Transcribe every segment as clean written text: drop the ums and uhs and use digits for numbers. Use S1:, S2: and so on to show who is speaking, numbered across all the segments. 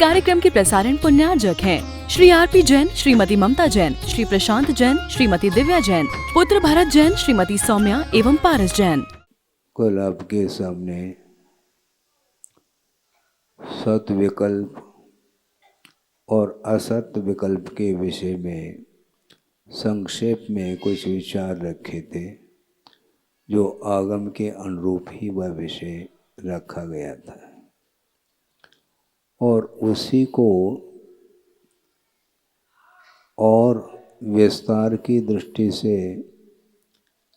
S1: कार्यक्रम के प्रसारण पुण्यार्जक हैं श्री आरपी जैन, श्रीमती ममता जैन, श्री प्रशांत जैन, श्रीमती दिव्या जैन, पुत्र भरत जैन, श्रीमती सौम्या एवं पारस जैन।
S2: कल आपके सामने सत विकल्प और असत विकल्प के विषय में संक्षेप में कुछ विचार रखे थे, जो आगम के अनुरूप ही वह विषय रखा गया था और उसी को और विस्तार की दृष्टि से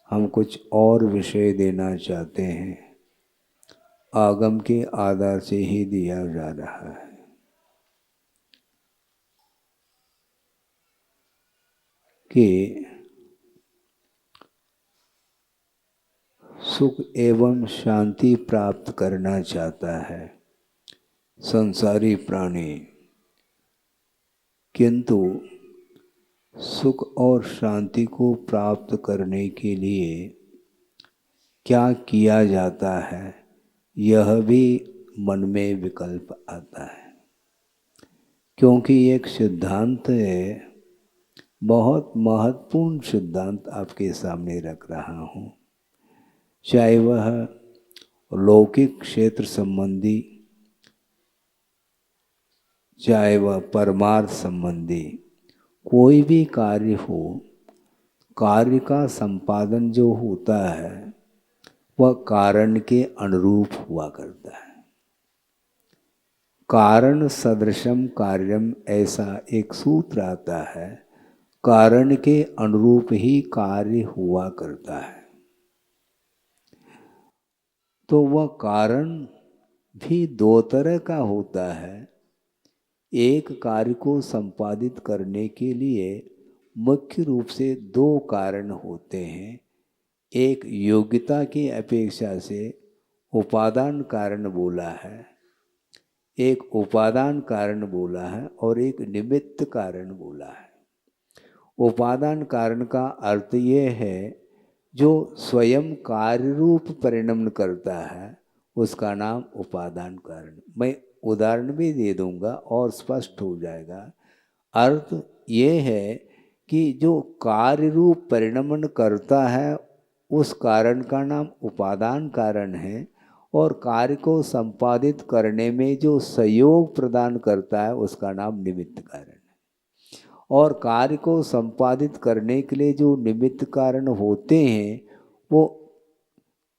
S2: हम कुछ और विषय देना चाहते हैं। आगम के आधार से ही दिया जा रहा है कि सुख एवं शांति प्राप्त करना चाहता है संसारी प्राणी, किंतु सुख और शांति को प्राप्त करने के लिए क्या किया जाता है, यह भी मन में विकल्प आता है। क्योंकि एक सिद्धांत है, बहुत महत्वपूर्ण सिद्धांत आपके सामने रख रहा हूँ, चाहे वह लौकिक क्षेत्र संबंधी, चाहे वह परमार्थ संबंधी कोई भी कार्य हो, कार्य का संपादन जो होता है वह कारण के अनुरूप हुआ करता है। कारण सदृशम कार्यम, ऐसा एक सूत्र आता है। कारण के अनुरूप ही कार्य हुआ करता है। तो वह कारण भी दो तरह का होता है। एक कार्य को संपादित करने के लिए मुख्य रूप से दो कारण होते हैं। एक योग्यता की अपेक्षा से उपादान कारण बोला है, एक उपादान कारण बोला है और एक निमित्त कारण बोला है। उपादान कारण का अर्थ ये है जो स्वयं कार्य रूप परिणमन करता है, उसका नाम उपादान कारण। मैं उदाहरण भी दे दूंगा और स्पष्ट हो जाएगा। अर्थ ये है कि जो कार्य रूप परिणमन करता है उस कारण का नाम उपादान कारण है, और कार्य को संपादित करने में जो सहयोग प्रदान करता है उसका नाम निमित्त कारण है। और कार्य को संपादित करने के लिए जो निमित्त कारण होते हैं वो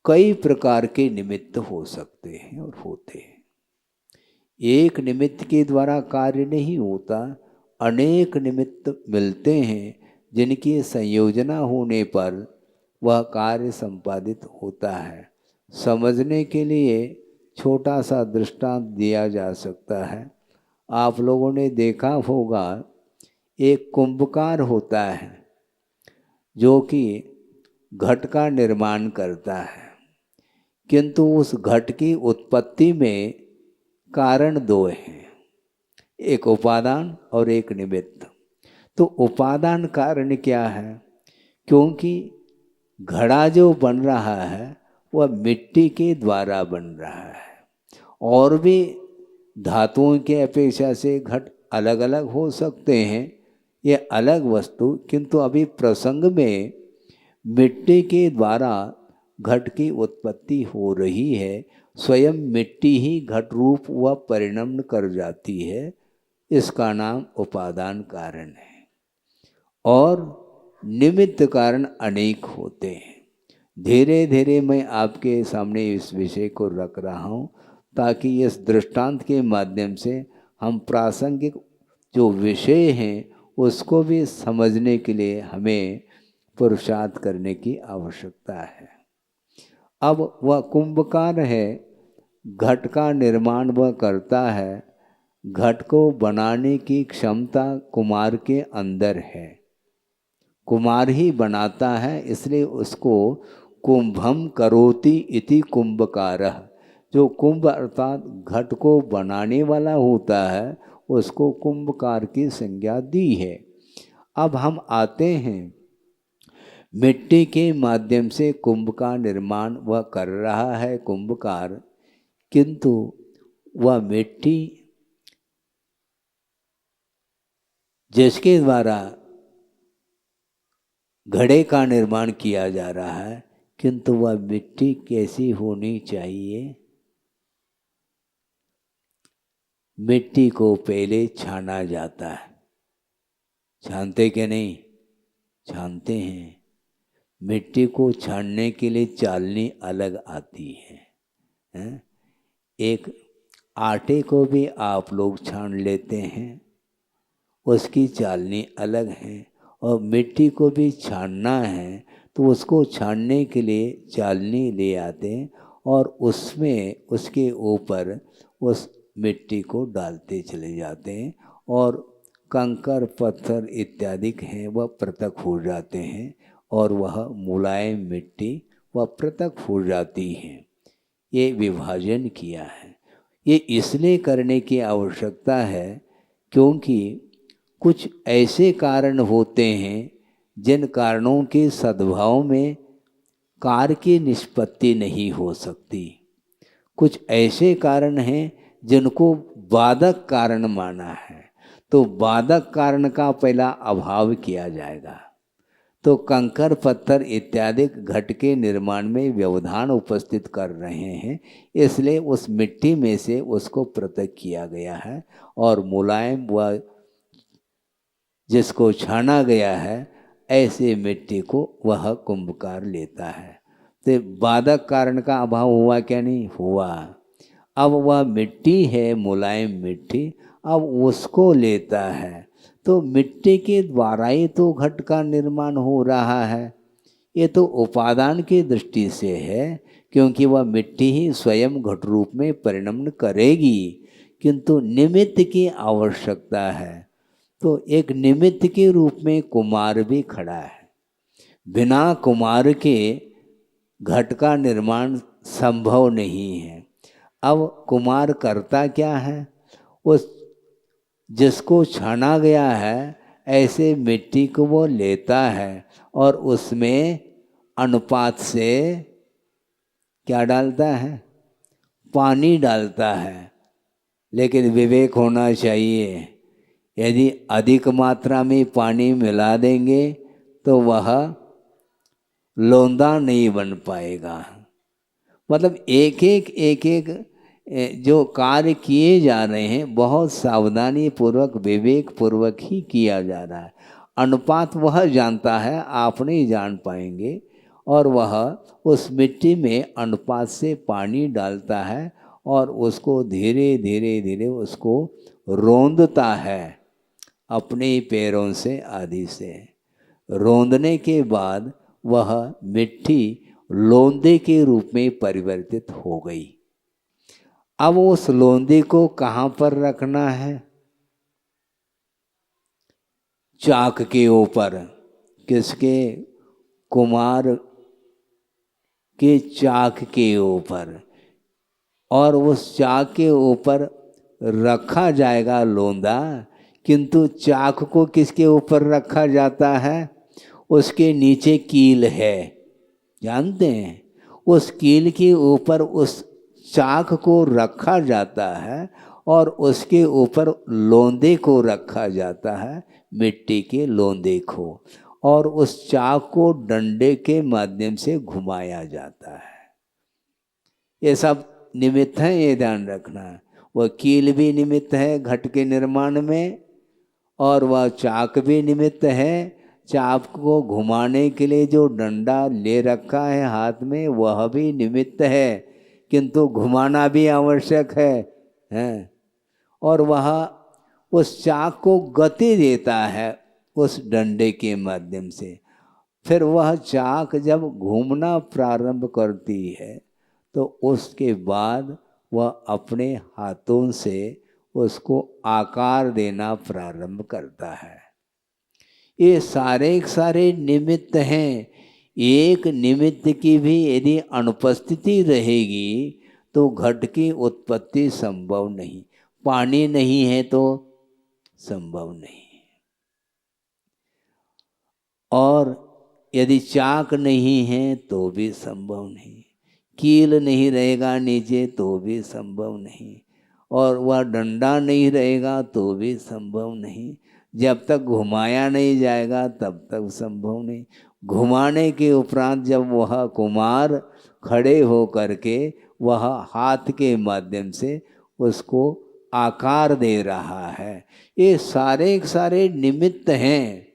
S2: कई प्रकार के निमित्त हो सकते हैं और होते हैं। एक निमित्त के द्वारा कार्य नहीं होता, अनेक निमित्त मिलते हैं जिनकी संयोजना होने पर वह कार्य संपादित होता है। समझने के लिए छोटा सा दृष्टांत दिया जा सकता है। आप लोगों ने देखा होगा, एक कुंभकार होता है जो कि घट का निर्माण करता है, किंतु उस घट की उत्पत्ति में कारण दो हैं, एक उपादान और एक निमित्त। तो उपादान कारण क्या है? क्योंकि घड़ा जो बन रहा है वह मिट्टी के द्वारा बन रहा है, और भी धातुओं के अपेक्षा से घट अलग अलग हो सकते हैं, ये अलग वस्तु, किंतु अभी प्रसंग में मिट्टी के द्वारा घट की उत्पत्ति हो रही है। स्वयं मिट्टी ही घट रूप व परिणमन कर जाती है, इसका नाम उपादान कारण है। और निमित्त कारण अनेक होते हैं। धीरे धीरे मैं आपके सामने इस विषय को रख रहा हूँ ताकि इस दृष्टांत के माध्यम से हम प्रासंगिक जो विषय हैं उसको भी समझने के लिए हमें पुरुषार्थ करने की आवश्यकता है। अब वह कुंभकार है, घट का निर्माण वह करता है। घट को बनाने की क्षमता कुम्हार के अंदर है, कुम्हार ही बनाता है, इसलिए उसको कुंभम करोति इति कुंभकारः, जो कुंभ अर्थात घट को बनाने वाला होता है उसको कुंभकार की संज्ञा दी है। अब हम आते हैं, मिट्टी के माध्यम से कुंभ का निर्माण वह कर रहा है कुंभकार, किंतु वह मिट्टी जिसके द्वारा घड़े का निर्माण किया जा रहा है, किंतु वह मिट्टी कैसी होनी चाहिए? मिट्टी को पहले छाना जाता है। छानते कि नहीं? छानते हैं। मिट्टी को छानने के लिए चालनी अलग आती है, हैं? एक आटे को भी आप लोग छान लेते हैं, उसकी चालनी अलग है। और मिट्टी को भी छानना है तो उसको छानने के लिए चालनी ले आते हैं और उसमें उसके ऊपर उस मिट्टी को डालते चले जाते हैं और कंकर पत्थर इत्यादि हैं वह पृथक हो जाते हैं और वह मुलायम मिट्टी वह पृथक हो जाती है। ये विभाजन किया है। ये इसलिए करने की आवश्यकता है क्योंकि कुछ ऐसे कारण होते हैं जिन कारणों के सद्भाव में कार्य की निष्पत्ति नहीं हो सकती। कुछ ऐसे कारण हैं जिनको बाधक कारण माना है, तो बाधक कारण का पहला अभाव किया जाएगा। तो कंकर पत्थर इत्यादि घट के निर्माण में व्यवधान उपस्थित कर रहे हैं, इसलिए उस मिट्टी में से उसको पृथक किया गया है और मुलायम व जिसको छाना गया है ऐसे मिट्टी को वह कुंभकार लेता है। तो बाधक कारण का अभाव हुआ क्या? नहीं हुआ। अब वह मिट्टी है मुलायम मिट्टी, अब उसको लेता है तो मिट्टी के द्वारा ही तो घट का निर्माण हो रहा है। ये तो उपादान की दृष्टि से है क्योंकि वह मिट्टी ही स्वयं घट रूप में परिणमन करेगी, किंतु निमित्त की आवश्यकता है। तो एक निमित्त के रूप में कुमार भी खड़ा है। बिना कुमार के घट का निर्माण संभव नहीं है। अब कुमार करता क्या है? उस जिसको छाना गया है ऐसे मिट्टी को वो लेता है और उसमें अनुपात से क्या डालता है? पानी डालता है। लेकिन विवेक होना चाहिए, यदि अधिक मात्रा में पानी मिला देंगे तो वह लोंदा नहीं बन पाएगा। मतलब एक एक जो कार्य किए जा रहे हैं बहुत सावधानी पूर्वक विवेक पूर्वक ही किया जा रहा है। अनुपात वह जानता है, आप नहीं जान पाएंगे। और वह उस मिट्टी में अनुपात से पानी डालता है और उसको धीरे धीरे धीरे उसको रोंदता है अपने पैरों से आदि से। रोंदने के बाद वह मिट्टी लोंदे के रूप में परिवर्तित हो गई। अब उस लोंदे को कहाँ पर रखना है? चाक के ऊपर। किसके? कुमार के चाक के ऊपर। और उस चाक के ऊपर रखा जाएगा लोंदा, किंतु चाक को किसके ऊपर रखा जाता है? उसके नीचे कील है, जानते हैं? उस कील के ऊपर उस चाक को रखा जाता है और उसके ऊपर लोंदे को रखा जाता है, मिट्टी के लोंदे को, और उस चाक को डंडे के माध्यम से घुमाया जाता है। ये सब निमित्त है, ये ध्यान रखना। वह कील भी निमित्त है घट के निर्माण में और वह चाक भी निमित्त है। चाक को घुमाने के लिए जो डंडा ले रखा है हाथ में वह भी निमित्त है, किंतु घुमाना भी आवश्यक है। और वह उस चाक को गति देता है उस डंडे के माध्यम से। फिर वह चाक जब घूमना प्रारंभ करती है तो उसके बाद वह अपने हाथों से उसको आकार देना प्रारंभ करता है। ये सारे निमित्त हैं। एक निमित्त की भी यदि अनुपस्थिति रहेगी तो घट की उत्पत्ति संभव नहीं। पानी नहीं है तो संभव नहीं, और यदि चाक नहीं है तो भी संभव नहीं, कील नहीं रहेगा नीचे तो भी संभव नहीं, और वह डंडा नहीं रहेगा तो भी संभव नहीं। जब तक घुमाया नहीं जाएगा तब तक संभव नहीं। घुमाने के उपरांत जब वह कुमार खड़े हो करके वह हाथ के माध्यम से उसको आकार दे रहा है, ये सारे सारे निमित्त हैं।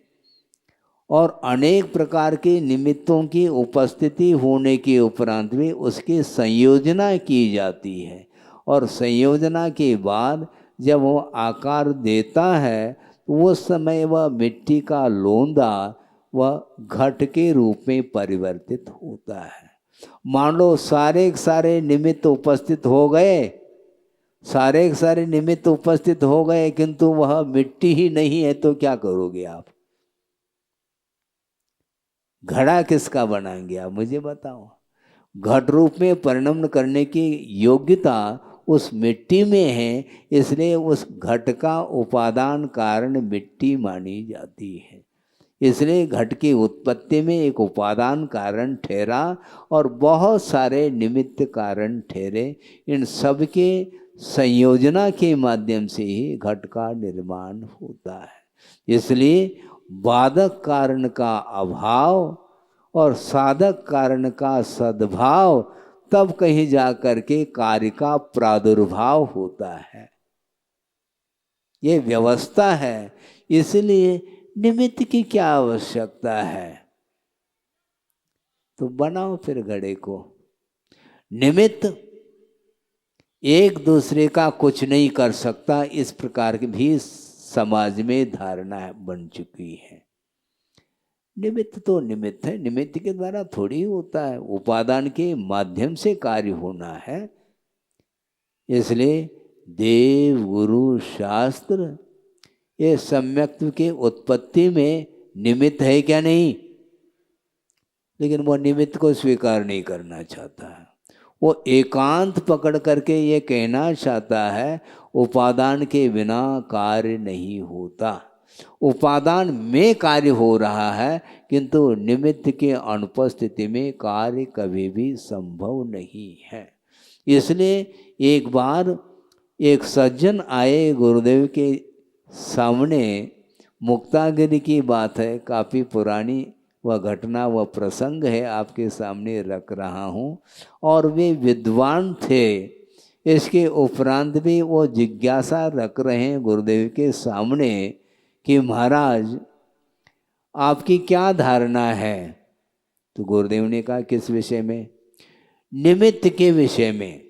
S2: और अनेक प्रकार के निमित्तों की उपस्थिति होने के उपरांत भी उसकी संयोजना की जाती है। और संयोजना के बाद जब वो आकार देता है तो उस समय वह मिट्टी का लोंदा वह घट के रूप में परिवर्तित होता है। मान लो सारे निमित्त उपस्थित हो गए, सारे निमित्त उपस्थित हो गए, किंतु वह मिट्टी ही नहीं है, तो क्या करोगे आप? घड़ा किसका बनाएंगे आप, मुझे बताओ। घट रूप में परिणमन करने की योग्यता उस मिट्टी में है, इसलिए उस घट का उपादान कारण मिट्टी मानी जाती है। इसलिए घट की उत्पत्ति में एक उपादान कारण ठहरा और बहुत सारे निमित्त कारण ठहरे। इन सब के संयोजना के माध्यम से ही घट का निर्माण होता है। इसलिए बाधक कारण का अभाव और साधक कारण का सद्भाव, तब कहीं जा कर के कार्य का प्रादुर्भाव होता है। ये व्यवस्था है। इसलिए निमित्त की क्या आवश्यकता है? तो बनाओ फिर घड़े को। निमित्त एक दूसरे का कुछ नहीं कर सकता, इस प्रकार की भी समाज में धारणा बन चुकी है। निमित्त तो निमित्त है, निमित्त के द्वारा थोड़ी होता है, उपादान के माध्यम से कार्य होना है। इसलिए देव गुरु शास्त्र ये सम्यक्त्व के उत्पत्ति में निमित्त है क्या? नहीं। लेकिन वो निमित्त को स्वीकार नहीं करना चाहता है। वो एकांत पकड़ करके ये कहना चाहता है उपादान के बिना कार्य नहीं होता। उपादान में कार्य हो रहा है, किंतु निमित्त के अनुपस्थिति में कार्य कभी भी संभव नहीं है। इसलिए एक बार एक सज्जन आए गुरुदेव के सामने, मुक्तागिरी की बात है, काफ़ी पुरानी वह घटना वह प्रसंग है, आपके सामने रख रहा हूँ। और वे विद्वान थे। इसके उपरांत भी वो जिज्ञासा रख रहे हैं गुरुदेव के सामने कि महाराज आपकी क्या धारणा है? तो गुरुदेव ने कहा किस विषय में? निमित्त के विषय में।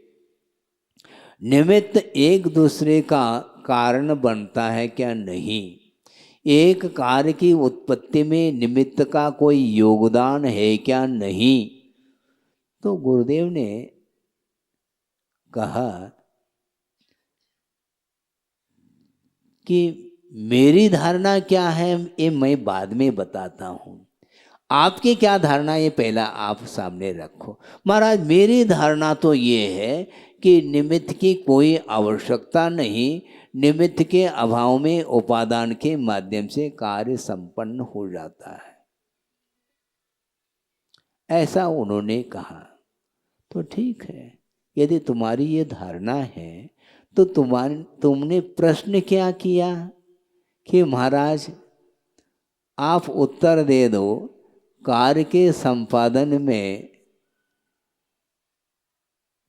S2: निमित्त एक दूसरे का कारण बनता है क्या? नहीं। एक कार्य की उत्पत्ति में निमित्त का कोई योगदान है क्या? नहीं। तो गुरुदेव ने कहा कि मेरी धारणा क्या है ये मैं बाद में बताता हूँ, आपकी क्या धारणा ये पहला आप सामने रखो। महाराज मेरी धारणा तो ये है कि निमित्त की कोई आवश्यकता नहीं, निमित्त के अभाव में उपादान के माध्यम से कार्य संपन्न हो जाता है, ऐसा उन्होंने कहा। तो ठीक है, यदि तुम्हारी ये धारणा है तो तुमने प्रश्न क्या किया कि महाराज आप उत्तर दे दो, कार्य के संपादन में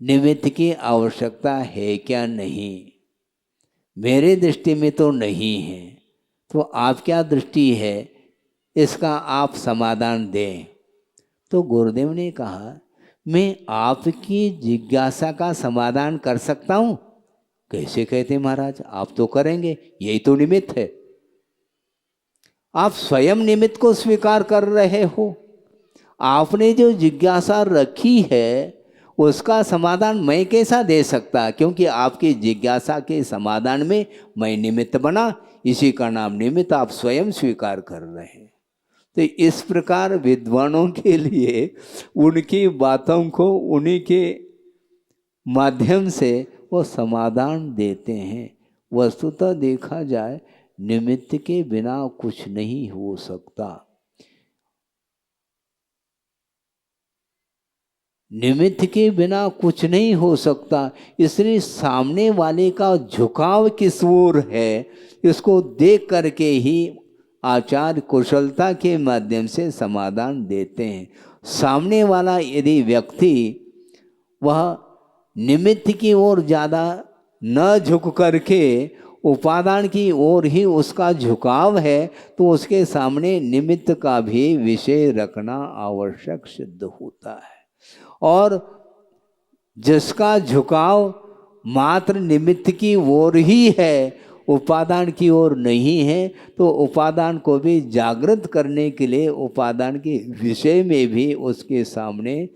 S2: निमित्त की आवश्यकता है क्या? नहीं। मेरे दृष्टि में तो नहीं है, तो आप क्या दृष्टि है इसका आप समाधान दें। तो गुरुदेव ने कहा मैं आपकी जिज्ञासा का समाधान कर सकता हूँ। कैसे कहते महाराज? आप तो करेंगे, यही तो निमित्त है। आप स्वयं निमित्त को स्वीकार कर रहे हो। आपने जो जिज्ञासा रखी है उसका समाधान मैं कैसा दे सकता? क्योंकि आपकी जिज्ञासा के समाधान में मैं निमित्त बना, इसी का नाम निमित्त आप स्वयं स्वीकार कर रहे हैं। तो इस प्रकार विद्वानों के लिए उनकी बातों को उन्हीं के माध्यम से वो समाधान देते हैं। वस्तुतः देखा जाए निमित्त के बिना कुछ नहीं हो सकता। निमित्त के बिना कुछ नहीं हो सकता। इसलिए सामने वाले का झुकाव किस ओर है, इसको देख करके ही आचार्य कुशलता के माध्यम से समाधान देते हैं। सामने वाला यदि व्यक्ति वह निमित्त की ओर ज़्यादा न झुक करके उपादान की ओर ही उसका झुकाव है, तो उसके सामने निमित्त का भी विषय रखना आवश्यक सिद्ध होता है। और जिसका झुकाव मात्र निमित्त की ओर ही है, उपादान की ओर नहीं है, तो उपादान को भी जागृत करने के लिए उपादान के विषय में भी उसके सामने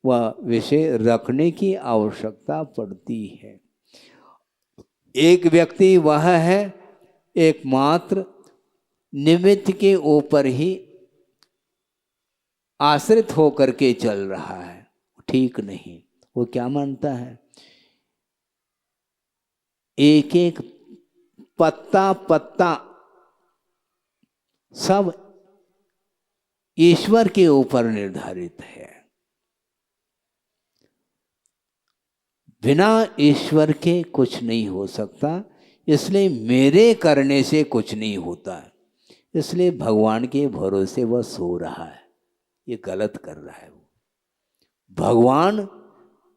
S2: वह विषय रखने की आवश्यकता पड़ती है। एक व्यक्ति वह है एकमात्र निमित्त के ऊपर ही आश्रित होकर के चल रहा है, ठीक नहीं। वो क्या मानता है, एक एक पत्ता पत्ता सब ईश्वर के ऊपर निर्धारित है। बिना ईश्वर के कुछ नहीं हो सकता, इसलिए मेरे करने से कुछ नहीं होता। इसलिए भगवान के भरोसे वह सो रहा है, ये गलत कर रहा है। वो भगवान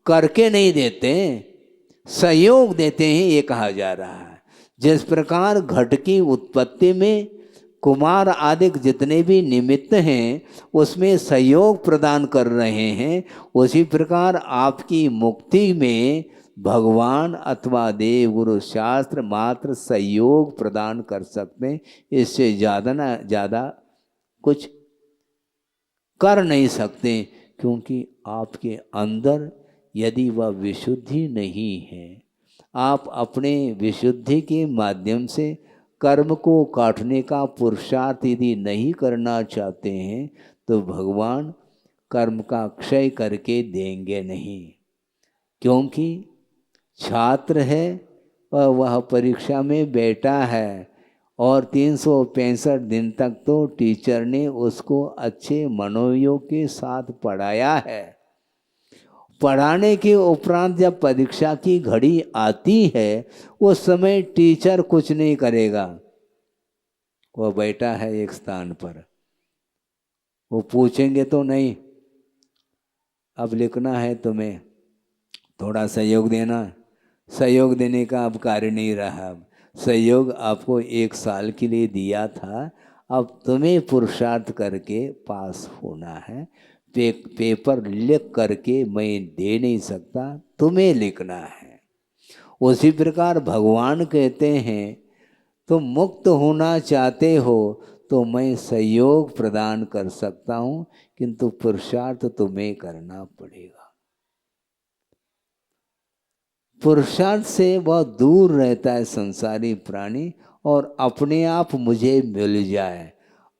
S2: करके नहीं देते, सहयोग देते हैं, ये कहा जा रहा है। जिस प्रकार घट की उत्पत्ति में कुमार आदि जितने भी निमित्त हैं उसमें सहयोग प्रदान कर रहे हैं, उसी प्रकार आपकी मुक्ति में भगवान अथवा देव गुरु शास्त्र मात्र सहयोग प्रदान कर सकते हैं। इससे ज़्यादा ना ज़्यादा कुछ कर नहीं सकते, क्योंकि आपके अंदर यदि वह विशुद्धि नहीं है, आप अपने विशुद्धि के माध्यम से कर्म को काटने का पुरुषार्थ यदि नहीं करना चाहते हैं, तो भगवान कर्म का क्षय करके देंगे नहीं। क्योंकि छात्र है और वह परीक्षा में बैठा है और 365 दिन तक तो टीचर ने उसको अच्छे मनोयोग के साथ पढ़ाया है। पढ़ाने के उपरांत जब परीक्षा की घड़ी आती है, उस समय टीचर कुछ नहीं करेगा, वह बैठा है एक स्थान पर। वो पूछेंगे तो नहीं, अब लिखना है तुम्हें, थोड़ा सहयोग देना। सहयोग देने का अब कार्य नहीं रहा। सहयोग आपको 1 साल के लिए दिया था, अब तुम्हें पुरुषार्थ करके पास होना है। पेपर लिख करके मैं दे नहीं सकता, तुम्हें लिखना है। उसी प्रकार भगवान कहते हैं तुम मुक्त होना चाहते हो तो मैं सहयोग प्रदान कर सकता हूँ, किंतु पुरुषार्थ तुम्हें करना पड़ेगा। पुरुषार्थ से वह दूर रहता है संसारी प्राणी, और अपने आप मुझे मिल जाए,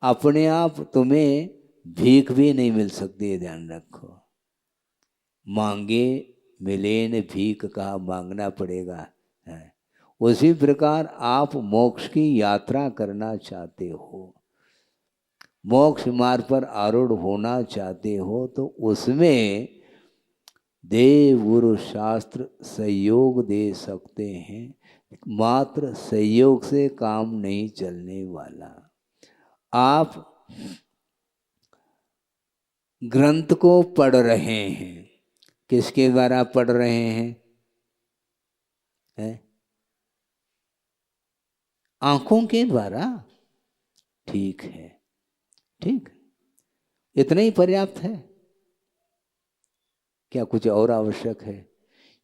S2: अपने आप तुम्हें भीख भी नहीं मिल सकती है, ध्यान रखो। मांगे मिले न भीख, कहा मांगना पड़ेगा है। उसी प्रकार आप मोक्ष की यात्रा करना चाहते हो, मोक्ष मार्ग पर आरूढ़ होना चाहते हो, तो उसमें देव गुरु शास्त्र सहयोग दे सकते हैं। मात्र सहयोग से काम नहीं चलने वाला। आप ग्रंथ को पढ़ रहे हैं, किसके द्वारा पढ़ रहे हैं? आंखों के द्वारा, ठीक है, ठीक, इतना ही पर्याप्त है, क्या कुछ और आवश्यक है?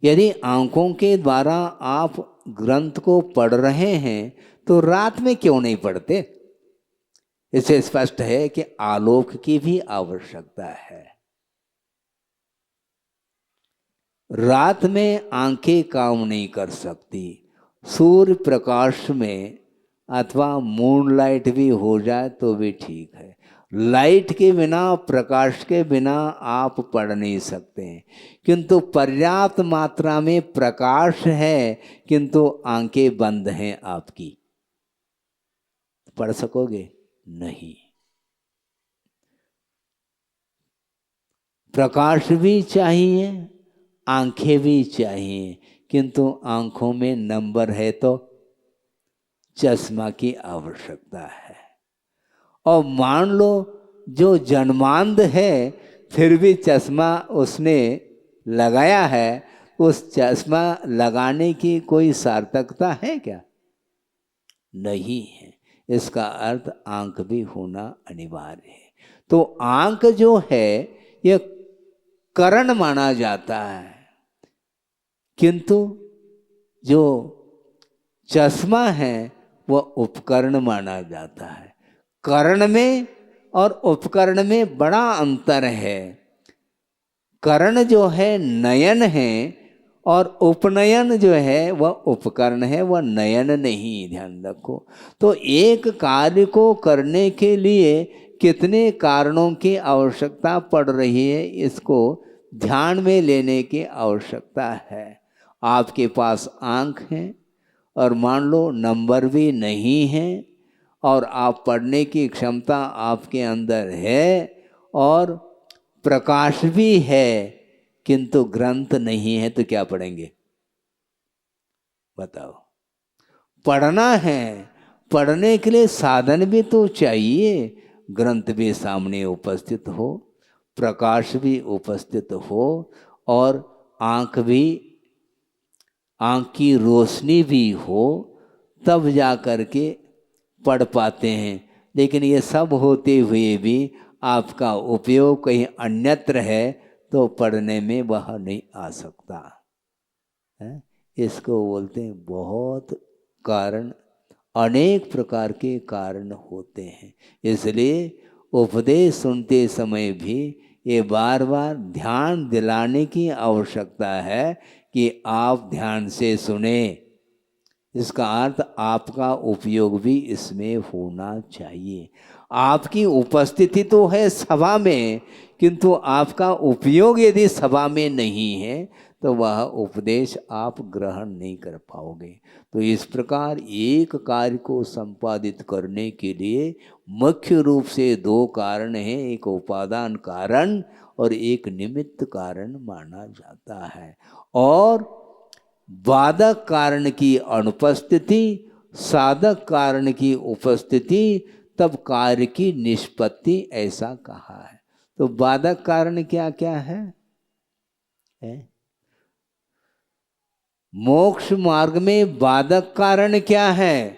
S2: यदि आंखों के द्वारा आप ग्रंथ को पढ़ रहे हैं तो रात में क्यों नहीं पढ़ते? इससे स्पष्ट है कि आलोक की भी आवश्यकता है। रात में आंखें काम नहीं कर सकती, सूर्य प्रकाश में अथवा मूनलाइट भी हो जाए तो भी ठीक है। लाइट के बिना, प्रकाश के बिना आप पढ़ नहीं सकते हैं, किंतु पर्याप्त मात्रा में प्रकाश है, किंतु आंखें बंद हैं आपकी, पढ़ सकोगे नहीं। प्रकाश भी चाहिए, आंखें भी चाहिए, किंतु आंखों में नंबर है तो चश्मा की आवश्यकता है। और मान लो जो जन्मांध है फिर भी चश्मा उसने लगाया है, उस चश्मा लगाने की कोई सार्थकता है क्या? नहीं है। इसका अर्थ आंख भी होना अनिवार्य है। तो आंख जो है यह कारण माना जाता है, किंतु जो चश्मा है वह उपकरण माना जाता है। करण में और उपकरण में बड़ा अंतर है। करण जो है नयन है और उपनयन जो है वह उपकरण है, वह नयन नहीं, ध्यान रखो। तो एक कार्य को करने के लिए कितने कारणों की आवश्यकता पड़ रही है, इसको ध्यान में लेने की आवश्यकता है। आपके पास आँख है और मान लो नंबर भी नहीं है और आप पढ़ने की क्षमता आपके अंदर है और प्रकाश भी है, किंतु ग्रंथ नहीं है, तो क्या पढ़ेंगे बताओ? पढ़ना है, पढ़ने के लिए साधन भी तो चाहिए। ग्रंथ भी सामने उपस्थित हो, प्रकाश भी उपस्थित हो और आँख की रोशनी भी हो, तब जा कर के पढ़ पाते हैं। लेकिन ये सब होते हुए भी आपका उपयोग कहीं अन्यत्र है तो पढ़ने में वह नहीं आ सकता है। इसको बोलते हैं बहुत कारण, अनेक प्रकार के कारण होते हैं। इसलिए उपदेश सुनते समय भी ये बार बार ध्यान दिलाने की आवश्यकता है कि आप ध्यान से सुने। इसका अर्थ आपका उपयोग भी इसमें होना चाहिए। आपकी उपस्थिति तो है सभा में, किंतु आपका उपयोग यदि सभा में नहीं है तो वह उपदेश आप ग्रहण नहीं कर पाओगे। तो इस प्रकार एक कार्य को संपादित करने के लिए मुख्य रूप से दो कारण हैं, एक उपादान कारण और एक निमित्त कारण माना जाता है। और बाधक कारण की अनुपस्थिति, साधक कारण की उपस्थिति, तब कार्य की निष्पत्ति, ऐसा कहा है। तो बाधक कारण क्या क्या है? मोक्ष मार्ग में बाधक कारण क्या है?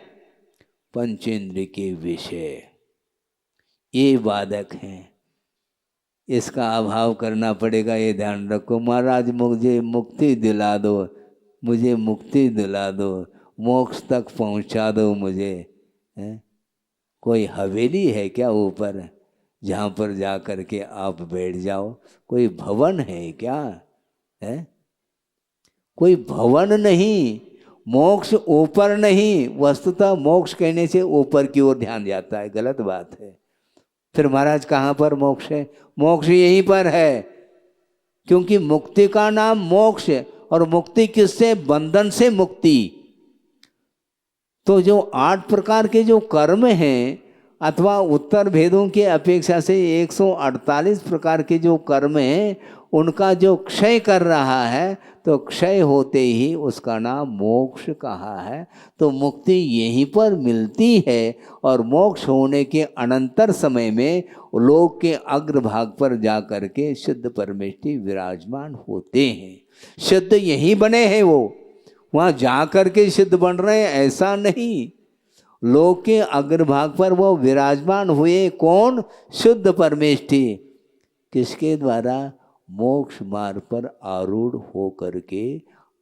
S2: पंचेंद्रिय के विषय ये बाधक हैं। इसका अभाव करना पड़ेगा, ये ध्यान रखो। महाराज मुझे मुक्ति दिला दो, मुझे मुक्ति दिला दो, मोक्ष तक पहुंचा दो मुझे। कोई हवेली है क्या ऊपर जहाँ पर जा कर के आप बैठ जाओ? कोई भवन है क्या? है कोई भवन नहीं। मोक्ष ऊपर नहीं, वस्तुतः मोक्ष कहने से ऊपर की ओर ध्यान जाता है, गलत बात है। फिर महाराज कहाँ पर मोक्ष है? मोक्ष यहीं पर है, क्योंकि मुक्ति का नाम मोक्ष है। और मुक्ति किससे? बंधन से मुक्ति। तो जो 8 प्रकार के जो कर्म हैं, अथवा उत्तर भेदों के अपेक्षा से 148 प्रकार के जो कर्म हैं, उनका जो क्षय कर रहा है, तो क्षय होते ही उसका नाम मोक्ष कहा है। तो मुक्ति यहीं पर मिलती है और मोक्ष होने के अनंतर समय में लोक के अग्रभाग पर जा कर के शुद्ध परमेष्टि विराजमान होते हैं। शुद्ध यहीं बने हैं, वो वहाँ जा कर के सिद्ध बन रहे हैं ऐसा नहीं। लोक के अग्रभाग पर वो विराजमान हुए। कौन? शुद्ध परमेष्टि। किसके द्वारा? मोक्ष मार्ग पर आरूढ़ हो करके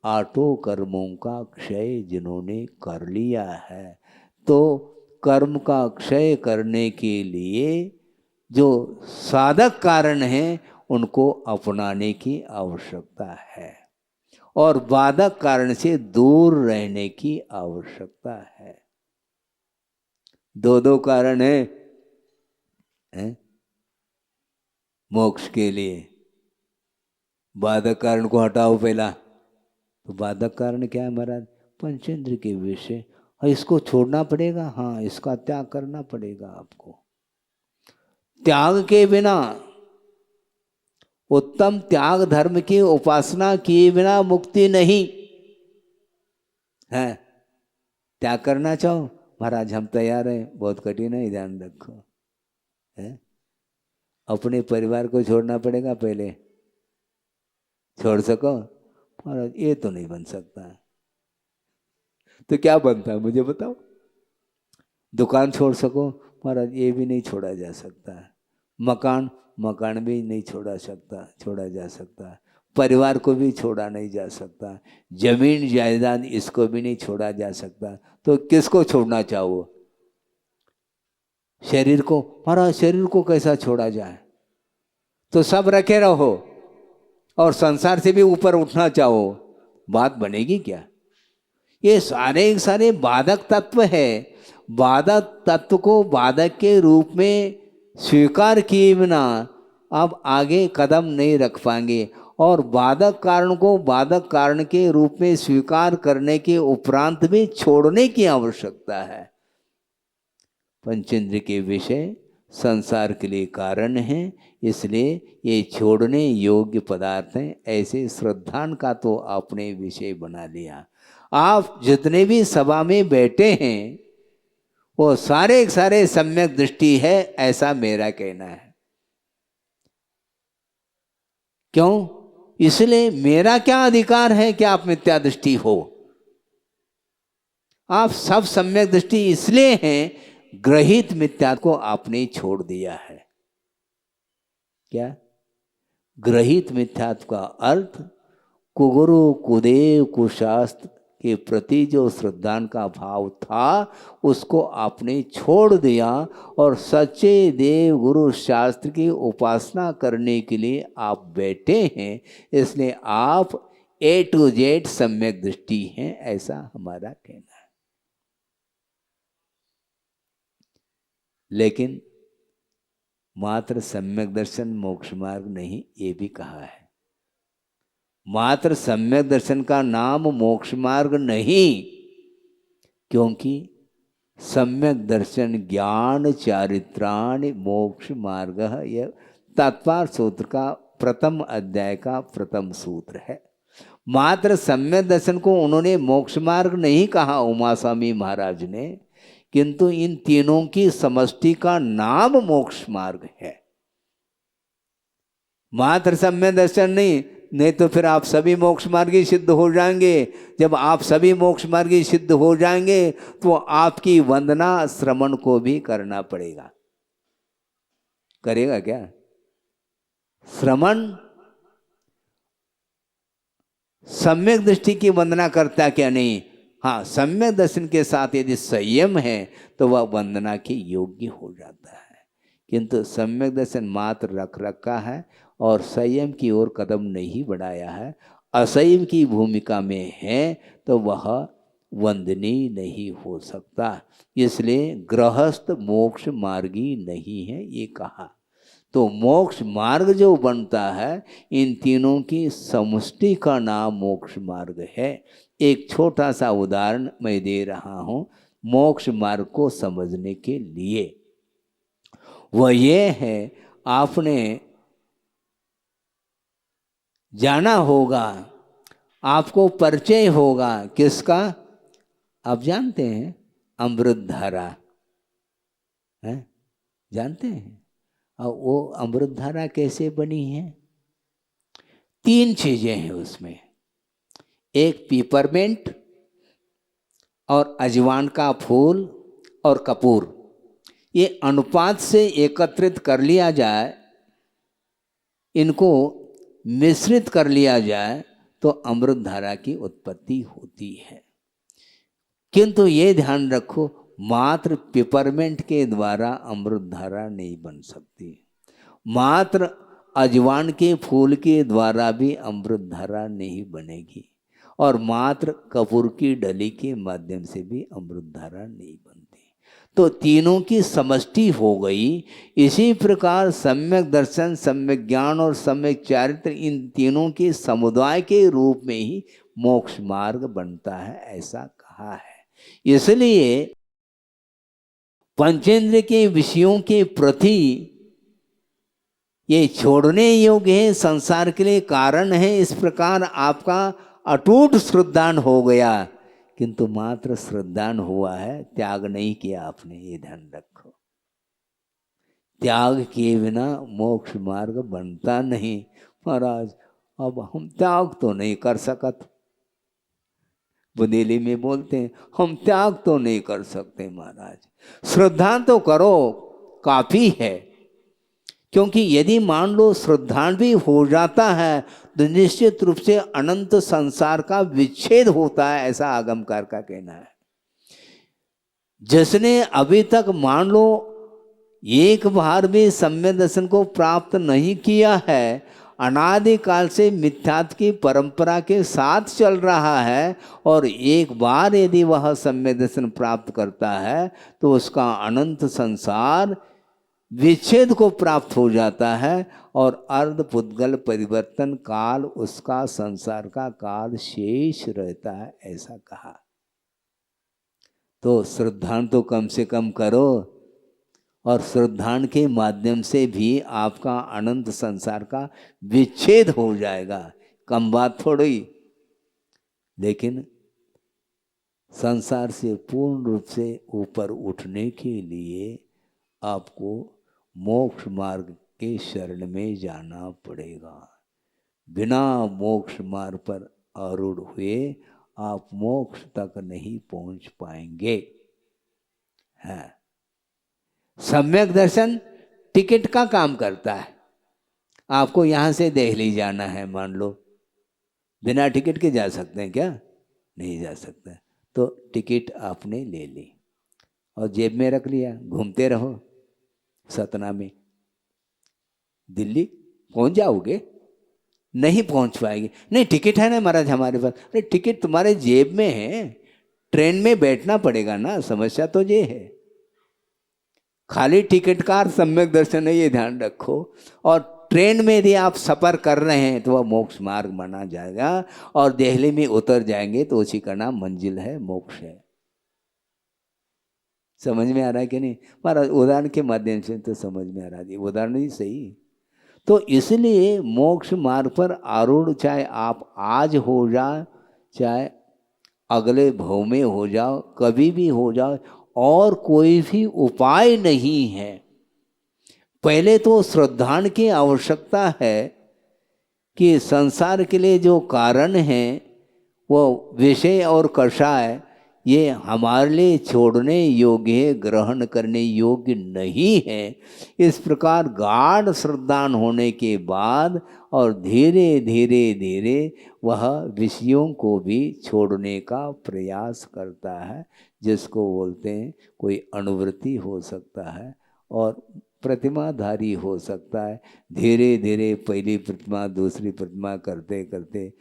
S2: 8 कर्मों का क्षय जिन्होंने कर लिया है। तो कर्म का क्षय करने के लिए जो साधक कारण हैं उनको अपनाने की आवश्यकता है और बाधक कारण से दूर रहने की आवश्यकता है। दो कारण है मोक्ष के लिए। बाधक कारण को हटाओ पहला। तो बाधक कारण क्या है महाराज? पंचेंद्र के विषय। और इसको छोड़ना पड़ेगा। हाँ, इसका त्याग करना पड़ेगा आपको। त्याग के बिना उत्तम त्याग धर्म की उपासना किए बिना मुक्ति नहीं है। त्याग करना चाहो, महाराज हम तैयार हैं, बहुत कठिन है, ध्यान रखो है। अपने परिवार को छोड़ना पड़ेगा पहले, छोड़ सको महाराज? ये तो नहीं बन सकता। तो क्या बनता है मुझे बताओ? दुकान छोड़ सको महाराज? ये भी नहीं छोड़ा जा सकता। मकान भी नहीं छोड़ा जा सकता। परिवार को भी छोड़ा नहीं जा सकता। जमीन जायदाद इसको भी नहीं छोड़ा जा सकता। तो किसको छोड़ना चाहो? शरीर को? महाराज शरीर को कैसा छोड़ा जाए? तो सब रखे रहो और संसार से भी ऊपर उठना चाहो, बात बनेगी क्या? ये सारे बाधक तत्व है। बाधक तत्व को बाधक के रूप में स्वीकार किए बिना आप आगे कदम नहीं रख पाएंगे। और बाधक कारण को बाधक कारण के रूप में स्वीकार करने के उपरांत भी छोड़ने की आवश्यकता है। पंचेंद्र के विषय संसार के लिए कारण हैं, इसलिए ये छोड़ने योग्य पदार्थ हैं। ऐसे श्रद्धान का तो आपने विषय बना लिया। आप जितने भी सभा में बैठे हैं वो सारे सम्यक दृष्टि है, ऐसा मेरा कहना है। क्यों? इसलिए मेरा क्या अधिकार है कि आप मिथ्या दृष्टि हो? आप सब सम्यक दृष्टि इसलिए हैं, ग्रहित मिथ्या को आपने छोड़ दिया है। क्या? ग्रहित मिथ्यात्व का अर्थ कुगुरु कुदेव कुशास्त्र के प्रति जो श्रद्धान का भाव था उसको आपने छोड़ दिया और सच्चे देव गुरु शास्त्र की उपासना करने के लिए आप बैठे हैं। इसलिए आप A to Z सम्यक दृष्टि हैं, ऐसा हमारा कहना है। लेकिन मात्र सम्यक दर्शन मोक्ष मार्ग नहीं, ये भी कहा है। मात्र सम्यक दर्शन का नाम मोक्ष मार्ग नहीं, क्योंकि सम्यक दर्शन ज्ञान चारित्राणि मोक्ष मार्ग, यह तत्वार सूत्र का प्रथम अध्याय का प्रथम सूत्र है। मात्र सम्यक दर्शन को उन्होंने मोक्ष मार्ग नहीं कहा उमा स्वामी महाराज ने, किंतु इन तीनों की समष्टि का नाम मोक्ष मार्ग है। मात्र सम्यक दर्शन नहीं तो फिर आप सभी मोक्ष मार्गी सिद्ध हो जाएंगे। जब आप सभी मोक्ष मार्गी सिद्ध हो जाएंगे तो आपकी वंदना श्रमण को भी करना पड़ेगा। करेगा क्या? श्रमण सम्यक दृष्टि की वंदना करता क्या नहीं? हाँ, सम्यक दर्शन के साथ यदि संयम है तो वह वंदना के योग्य हो जाता है। किंतु सम्यक दर्शन मात्र रख रखा है और संयम की ओर कदम नहीं बढ़ाया है, असंयम की भूमिका में है, तो वह वंदनीय नहीं हो सकता। इसलिए गृहस्थ मोक्ष मार्गी नहीं है, ये कहा। तो मोक्ष मार्ग जो बनता है इन तीनों की समष्टि का नाम मोक्ष मार्ग है। एक छोटा सा उदाहरण मैं दे रहा हूँ मोक्ष मार्ग को समझने के लिए। वह ये है, आपने जाना होगा, आपको परिचय होगा किसका? आप जानते हैं, अमृत धारा है, जानते हैं? और वो अमृत धारा कैसे बनी है? 3 चीजें हैं उसमें। एक पीपरमेंट और अजवान का फूल और कपूर, ये अनुपात से एकत्रित कर लिया जाए, इनको मिश्रित कर लिया जाए तो अमृत धारा की उत्पत्ति होती है। किंतु ये ध्यान रखो, मात्र पिपरमेंट के द्वारा अमृत धारा नहीं बन सकती, मात्र अजवान के फूल के द्वारा भी अमृत धारा नहीं बनेगी, और मात्र कपूर की डली के माध्यम से भी अमृत धारा नहीं बनती। तो तीनों की समष्टि हो गई। इसी प्रकार सम्यक दर्शन, सम्यक ज्ञान और सम्यक चारित्र, इन तीनों के समुदाय के रूप में ही मोक्ष मार्ग बनता है, ऐसा कहा है। इसलिए पंचेंद्र के विषयों के प्रति ये छोड़ने योग्य है, संसार के लिए कारण है, इस प्रकार आपका अटूट श्रद्धान हो गया, किंतु मात्र श्रद्धान हुआ है, त्याग नहीं किया आपने, ये ध्यान रखो। त्याग किए बिना मोक्ष मार्ग बनता नहीं। महाराज अब हम त्याग तो नहीं कर सकत, बुंदेली में बोलते हैं, हम त्याग तो नहीं कर सकते महाराज। श्रद्धा तो करो, काफी है। क्योंकि यदि मान लो श्रद्धा भी हो जाता है तो निश्चित रूप से अनंत संसार का विच्छेद होता है, ऐसा आगमकार का कहना है। जिसने अभी तक मान लो एक बार भी सम्यक दर्शन को प्राप्त नहीं किया है, अनादिकाल से मिथ्यात्व की परंपरा के साथ चल रहा है, और एक बार यदि वह सम्यक दर्शन प्राप्त करता है तो उसका अनंत संसार विच्छेद को प्राप्त हो जाता है, और अर्ध पुद्गल परिवर्तन काल उसका संसार का काल शेष रहता है, ऐसा कहा। तो श्रद्धान तो कम से कम करो, और श्रद्धान के माध्यम से भी आपका अनंत संसार का विच्छेद हो जाएगा, कम बात थोड़ी। लेकिन संसार से पूर्ण रूप से ऊपर उठने के लिए आपको मोक्ष मार्ग के शरण में जाना पड़ेगा। बिना मोक्ष मार्ग पर आरूढ़ हुए आप मोक्ष तक नहीं पहुंच पाएंगे। है सम्यक दर्शन टिकट का काम करता है। आपको यहाँ से दिल्ली जाना है, मान लो, बिना टिकट के जा सकते हैं क्या? नहीं जा सकते। तो टिकट आपने ले ली और जेब में रख लिया, घूमते रहो। सतना में दिल्ली पहुंच जाओगे? नहीं पहुंच पाएंगे। नहीं, टिकट है ना महाराज हमारे पास। अरे टिकट तुम्हारे जेब में है, ट्रेन में बैठना पड़ेगा ना। समस्या तो ये है, खाली टिकट का सम्यक दर्शन है, ये ध्यान रखो। और ट्रेन में यदि आप सफ़र कर रहे हैं तो वह मोक्ष मार्ग माना जाएगा, और दिल्ली में उतर जाएंगे तो उसी का नाम मंजिल है, मोक्ष है। समझ में आ रहा है कि नहीं महाराज? उदाहरण के माध्यम से तो समझ में आ रहा है, उदाहरण ही सही। तो इसलिए मोक्ष मार्ग पर आरूढ़ चाहे आप आज हो जाए, चाहे अगले भव में हो जाओ, कभी भी हो जाओ, और कोई भी उपाय नहीं है। पहले तो श्रद्धान की आवश्यकता है कि संसार के लिए जो कारण है वो विषय और कषाय, ये हमारे लिए छोड़ने योग्य, ग्रहण करने योग्य नहीं है। इस प्रकार गाढ़ श्रद्धान होने के बाद और धीरे धीरे धीरे वह विषयों को भी छोड़ने का प्रयास करता है, जिसको बोलते हैं कोई अनुवृत्ति हो सकता है और प्रतिमाधारी हो सकता है। धीरे धीरे पहली प्रतिमा दूसरी प्रतिमा करते करते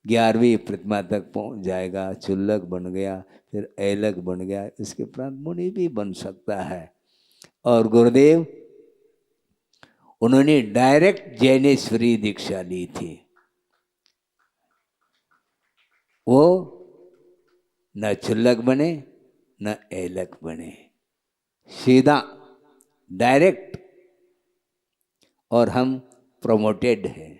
S2: 11वीं प्रतिमा तक पहुंच जाएगा। चुल्लक बन गया, फिर ऐलक बन गया, इसके उपरांत मुनि भी बन सकता है। और गुरुदेव उन्होंने डायरेक्ट जैनेश्वरी दीक्षा ली थी। वो न चुल्लक बने न ऐलक बने, सीधा डायरेक्ट। और हम प्रमोटेड हैं।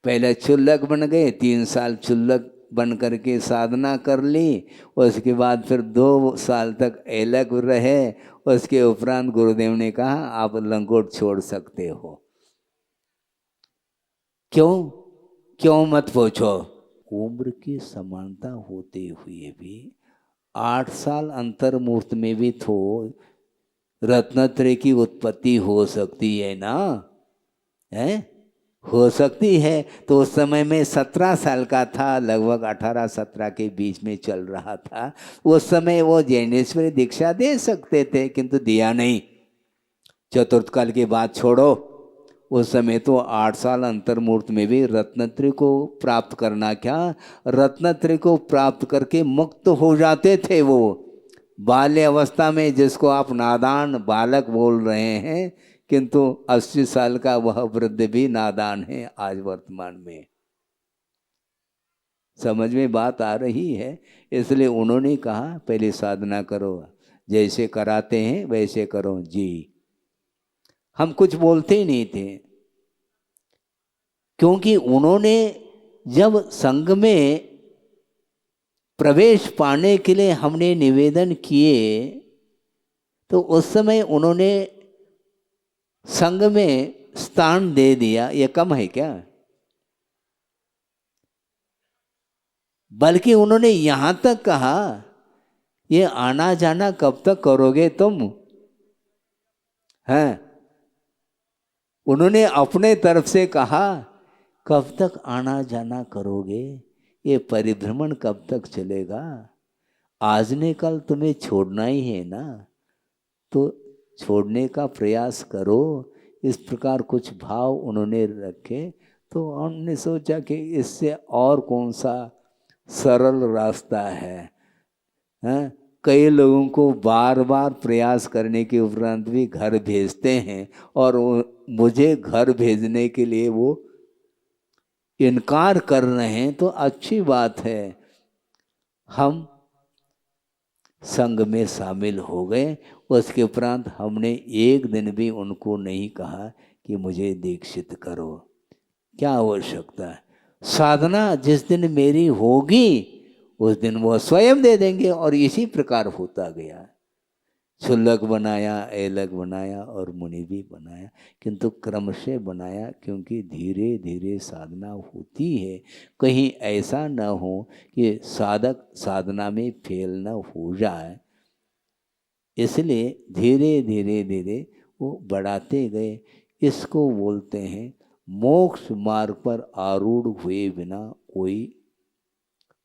S2: पहले चुल्लक बन गए, 3 साल चुल्लक बन करके साधना कर ली, उसके बाद फिर 2 साल तक ऐलक रहे। उसके उपरांत गुरुदेव ने कहा आप लंगोट छोड़ सकते हो। क्यों मत पूछो। उम्र की समानता होते हुए भी 8 साल अंतर मूर्त में भी तो रत्नत्रय की उत्पत्ति हो सकती है ना, है? हो सकती है। तो उस समय में 17 साल का था, लगभग 18-17 के बीच में चल रहा था। उस समय वो जैनेश्वरी दीक्षा दे सकते थे, किंतु दिया नहीं। चतुर्थ काल की बात छोड़ो, उस समय तो 8 साल अंतर्मूर्त में भी रत्नत्रय को प्राप्त करना क्या, रत्नत्रय को प्राप्त करके मुक्त हो जाते थे वो। बाल्य अवस्था में जिसको आप नादान बालक बोल रहे हैं, किंतु 80 साल का वह वृद्ध भी नादान है आज वर्तमान में। समझ में बात आ रही है? इसलिए उन्होंने कहा पहले साधना करो, जैसे कराते हैं वैसे करो जी। हम कुछ बोलते ही नहीं थे, क्योंकि उन्होंने जब संघ में प्रवेश पाने के लिए हमने निवेदन किए तो उस समय उन्होंने संघ में स्थान दे दिया। ये कम है क्या? बल्कि उन्होंने यहां तक कहा, ये आना जाना कब तक करोगे तुम? हैं? उन्होंने अपने तरफ से कहा, कब तक आना जाना करोगे? ये परिभ्रमण कब तक चलेगा? आज ने कल तुम्हें छोड़ना ही है ना, तो छोड़ने का प्रयास करो। इस प्रकार कुछ भाव उन्होंने रखे। तो हमने सोचा कि इससे और कौन सा सरल रास्ता है? हैं? कई लोगों को बार बार प्रयास करने के उपरांत भी घर भेजते हैं और मुझे घर भेजने के लिए वो इनकार कर रहे हैं, तो अच्छी बात है। हम संघ में शामिल हो गए। उसके उपरांत हमने एक दिन भी उनको नहीं कहा कि मुझे दीक्षित करो। क्या आवश्यकता है? साधना जिस दिन मेरी होगी उस दिन वो स्वयं दे देंगे। और इसी प्रकार होता गया। क्षुल्लक बनाया, ऐलक बनाया और मुनि भी बनाया, किंतु क्रम से बनाया, क्योंकि धीरे धीरे साधना होती है। कहीं ऐसा न हो कि साधक साधना में फेल न हो जाए, इसलिए धीरे धीरे धीरे वो बढ़ाते गए। इसको बोलते हैं मोक्ष मार्ग पर आरूढ़ हुए बिना कोई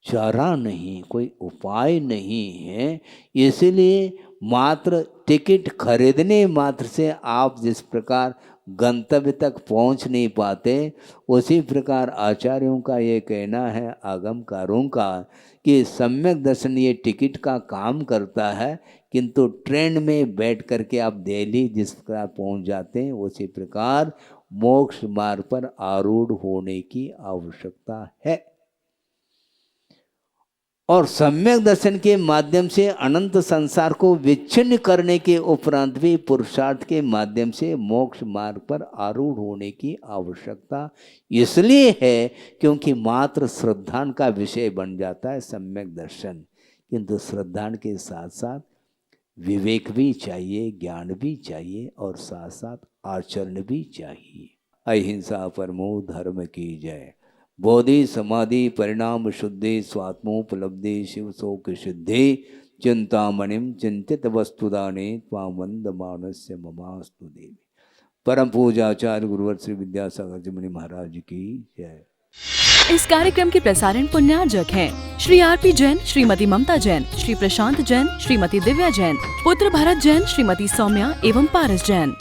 S2: चारा नहीं, कोई उपाय नहीं है। इसलिए मात्र टिकट खरीदने मात्र से आप जिस प्रकार गंतव्य तक पहुंच नहीं पाते, उसी प्रकार आचार्यों का ये कहना है, आगमकारों का, कि सम्यक दर्शन ये टिकट का काम करता है, किंतु ट्रेन में बैठ करके आप दिल्ली जिस प्रकार पहुंच जाते हैं, उसी प्रकार मोक्ष मार्ग पर आरूढ़ होने की आवश्यकता है। और सम्यक दर्शन के माध्यम से अनंत संसार को विच्छिन्न करने के उपरांत भी पुरुषार्थ के माध्यम से मोक्ष मार्ग पर आरूढ़ होने की आवश्यकता इसलिए है क्योंकि मात्र श्रद्धान का विषय बन जाता है सम्यक दर्शन। किंतु श्रद्धान के साथ साथ विवेक भी चाहिए, ज्ञान भी चाहिए और साथ साथ आचरण भी चाहिए। अहिंसा परमो धर्म की जय। बोधि समाधि परिणाम शुद्धि स्वात्मोपलब्धि शिव शोक सिद्धि चिंतामणिम चिंतित वस्तुदाने त्वां वंद मानस्य ममास्तु देवी। परम पूजाचार्य गुरुवर श्री विद्यासागर जी मुनि महाराज की जय।
S1: इस कार्यक्रम के प्रसारण पुण्यार्जक हैं श्री आरपी जैन, श्रीमती ममता जैन, श्री प्रशांत जैन, श्रीमती दिव्या जैन, पुत्र भरत जैन, श्रीमती सौम्या एवं पारस जैन।